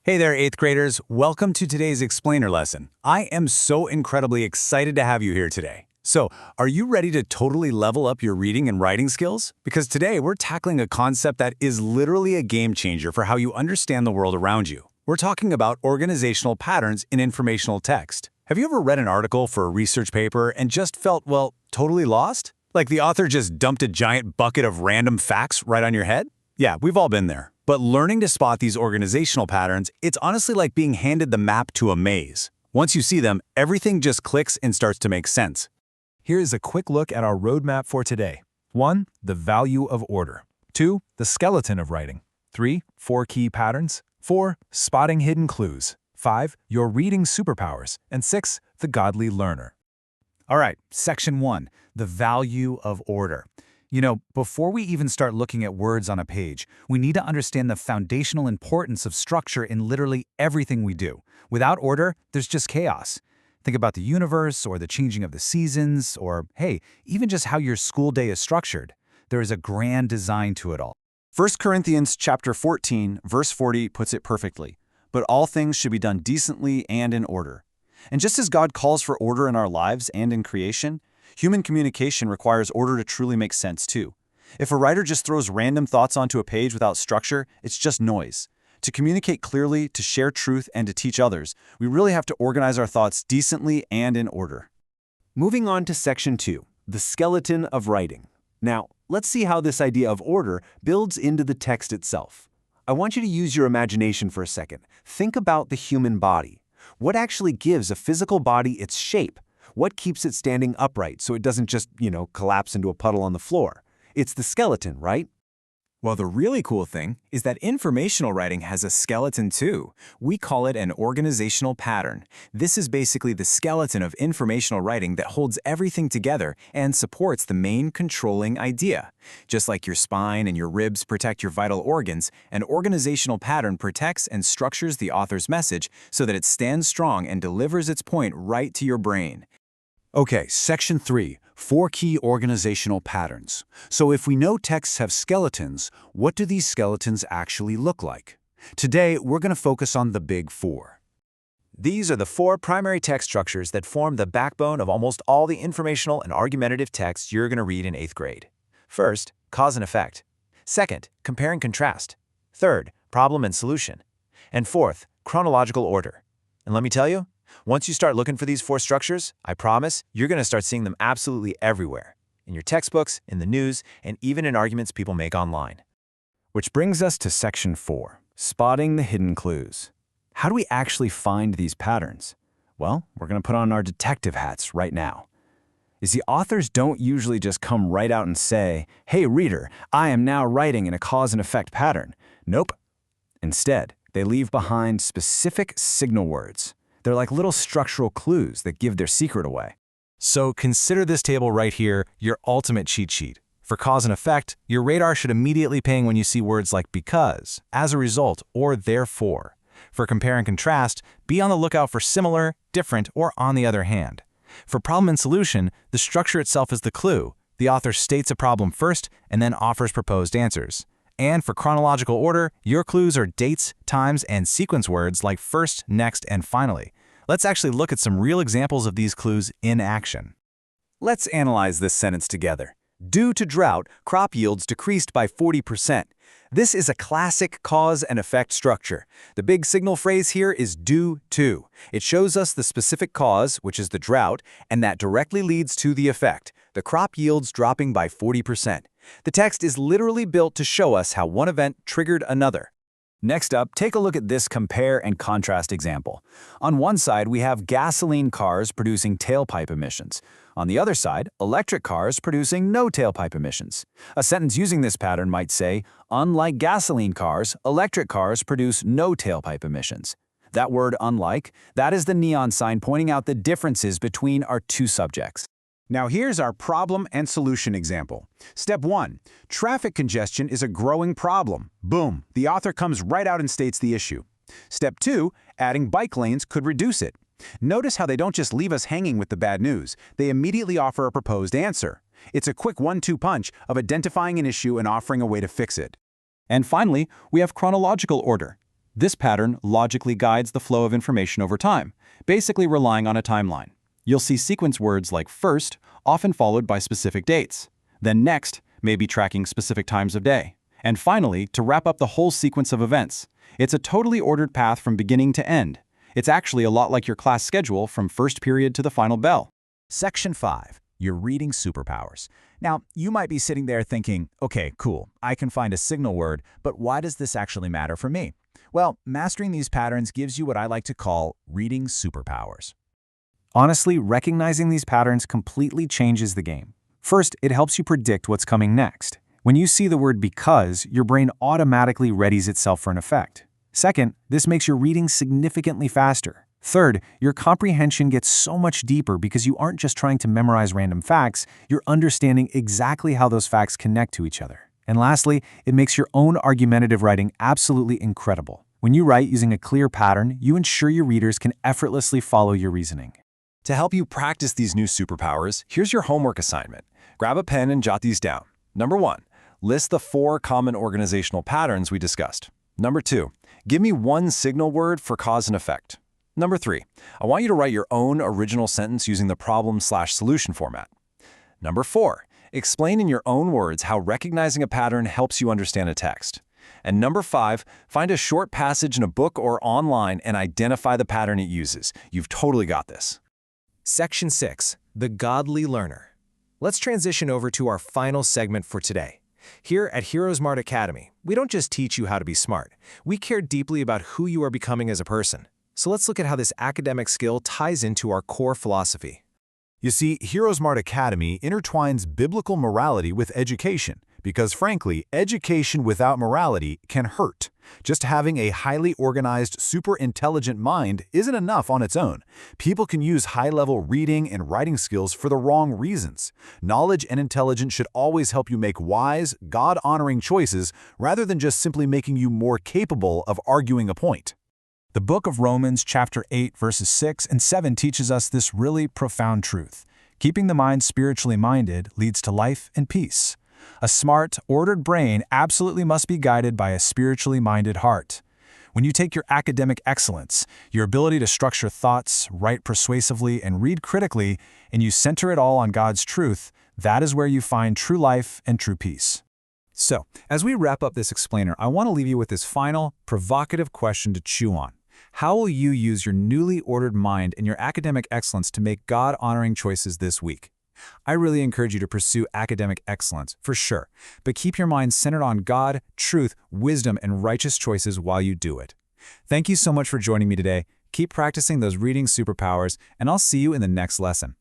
Hey there, 8th graders. Welcome to today's explainer lesson. I am so incredibly excited to have you here today. So, are you ready to totally level up your reading and writing skills? Because today we're tackling a concept that is literally a game changer for how you understand the world around you. We're talking about organizational patterns in informational text. Have you ever read an article for a research paper and just felt, well, totally lost? Like the author just dumped a giant bucket of random facts right on your head? Yeah, we've all been there. But learning to spot these organizational patterns, it's honestly like being handed the map to a maze. Once you see them, everything just clicks and starts to make sense. Here is a quick look at our roadmap for today. 1. The value of order. 2. The skeleton of writing. 3. 4 key patterns. 4. Spotting hidden clues. 5. Your reading superpowers. And 6. The godly learner. All right, section 1, the value of order. Before we even start looking at words on a page, we need to understand the foundational importance of structure in literally everything we do. Without order, there's just chaos. Think about the universe or the changing of the seasons or, hey, even just how your school day is structured. There is a grand design to it all. 1 Corinthians chapter 14, verse 40 puts it perfectly. But all things should be done decently and in order. And just as God calls for order in our lives and in creation, human communication requires order to truly make sense too. If a writer just throws random thoughts onto a page without structure, it's just noise. To communicate clearly, to share truth, and to teach others, we really have to organize our thoughts decently and in order. Moving on to section 2, the skeleton of writing. Now, let's see how this idea of order builds into the text itself. I want you to use your imagination for a second. Think about the human body. What actually gives a physical body its shape? What keeps it standing upright so it doesn't just, collapse into a puddle on the floor? It's the skeleton, right? Well, the really cool thing is that informational writing has a skeleton too. We call it an organizational pattern. This is basically the skeleton of informational writing that holds everything together and supports the main controlling idea. Just like your spine and your ribs protect your vital organs, an organizational pattern protects and structures the author's message so that it stands strong and delivers its point right to your brain. Okay, section 3, 4 key organizational patterns. So if we know texts have skeletons, what do these skeletons actually look like? Today, we're going to focus on the big 4. These are the 4 primary text structures that form the backbone of almost all the informational and argumentative texts you're going to read in 8th grade. First, cause and effect. Second, compare and contrast. Third, problem and solution. And fourth, chronological order. And let me tell you, once you start looking for these 4 structures, I promise you're going to start seeing them absolutely everywhere. In your textbooks, in the news, and even in arguments people make online. Which brings us to section 4, spotting the hidden clues. How do we actually find these patterns? Well, we're going to put on our detective hats right now. The authors don't usually just come right out and say, "Hey reader, I am now writing in a cause and effect pattern." Nope. Instead, they leave behind specific signal words. They're like little structural clues that give their secret away. So consider this table right here your ultimate cheat sheet. For cause and effect, your radar should immediately ping when you see words like because, as a result, or therefore. For compare and contrast, be on the lookout for similar, different, or on the other hand. For problem and solution, the structure itself is the clue. The author states a problem first and then offers proposed answers. And for chronological order, your clues are dates, times, and sequence words like first, next, and finally. Let's actually look at some real examples of these clues in action. Let's analyze this sentence together. Due to drought, crop yields decreased by 40%. This is a classic cause and effect structure. The big signal phrase here is due to. It shows us the specific cause, which is the drought, and that directly leads to the effect, the crop yields dropping by 40%. The text is literally built to show us how one event triggered another. Next up, take a look at this compare and contrast example. On one side, we have gasoline cars producing tailpipe emissions. On the other side, electric cars producing no tailpipe emissions. A sentence using this pattern might say, unlike gasoline cars, electric cars produce no tailpipe emissions. That word unlike, that is the neon sign pointing out the differences between our 2 subjects. Now here's our problem and solution example. Step 1. Traffic congestion is a growing problem. Boom, the author comes right out and states the issue. Step 2. Adding bike lanes could reduce it. Notice how they don't just leave us hanging with the bad news. They immediately offer a proposed answer. It's a quick 1-2 punch of identifying an issue and offering a way to fix it. And finally, we have chronological order. This pattern logically guides the flow of information over time, basically relying on a timeline. You'll see sequence words like first, often followed by specific dates. Then next, maybe tracking specific times of day. And finally, to wrap up the whole sequence of events. It's a totally ordered path from beginning to end. It's actually a lot like your class schedule from first period to the final bell. Section 5. Your reading superpowers. Now, you might be sitting there thinking, okay, cool, I can find a signal word, but why does this actually matter for me? Well, mastering these patterns gives you what I like to call reading superpowers. Honestly, recognizing these patterns completely changes the game. First, it helps you predict what's coming next. When you see the word because, your brain automatically readies itself for an effect. Second, this makes your reading significantly faster. Third, your comprehension gets so much deeper because you aren't just trying to memorize random facts, you're understanding exactly how those facts connect to each other. And lastly, it makes your own argumentative writing absolutely incredible. When you write using a clear pattern, you ensure your readers can effortlessly follow your reasoning. To help you practice these new superpowers, here's your homework assignment. Grab a pen and jot these down. Number 1, list the 4 common organizational patterns we discussed. Number 2, give me one signal word for cause and effect. Number 3, I want you to write your own original sentence using the problem/solution format. Number 4, explain in your own words how recognizing a pattern helps you understand a text. And number 5, find a short passage in a book or online and identify the pattern it uses. You've totally got this. Section 6. The Godly Learner. Let's transition over to our final segment for today. Here at HeroesMart Academy, we don't just teach you how to be smart. We care deeply about who you are becoming as a person. So let's look at how this academic skill ties into our core philosophy. You see, HeroesMart Academy intertwines biblical morality with education, because frankly, education without morality can hurt. Just having a highly organized, super intelligent mind isn't enough on its own. People can use high-level reading and writing skills for the wrong reasons. Knowledge and intelligence should always help you make wise, God-honoring choices rather than just simply making you more capable of arguing a point. The book of Romans, chapter 8, verses 6 and 7 teaches us this really profound truth. Keeping the mind spiritually minded leads to life and peace. A smart, ordered brain absolutely must be guided by a spiritually minded heart. When you take your academic excellence, your ability to structure thoughts, write persuasively, and read critically, and you center it all on God's truth, that is where you find true life and true peace. So, as we wrap up this explainer, I want to leave you with this final, provocative question to chew on. How will you use your newly ordered mind and your academic excellence to make God-honoring choices this week? I really encourage you to pursue academic excellence, for sure, but keep your mind centered on God, truth, wisdom, and righteous choices while you do it. Thank you so much for joining me today. Keep practicing those reading superpowers, and I'll see you in the next lesson.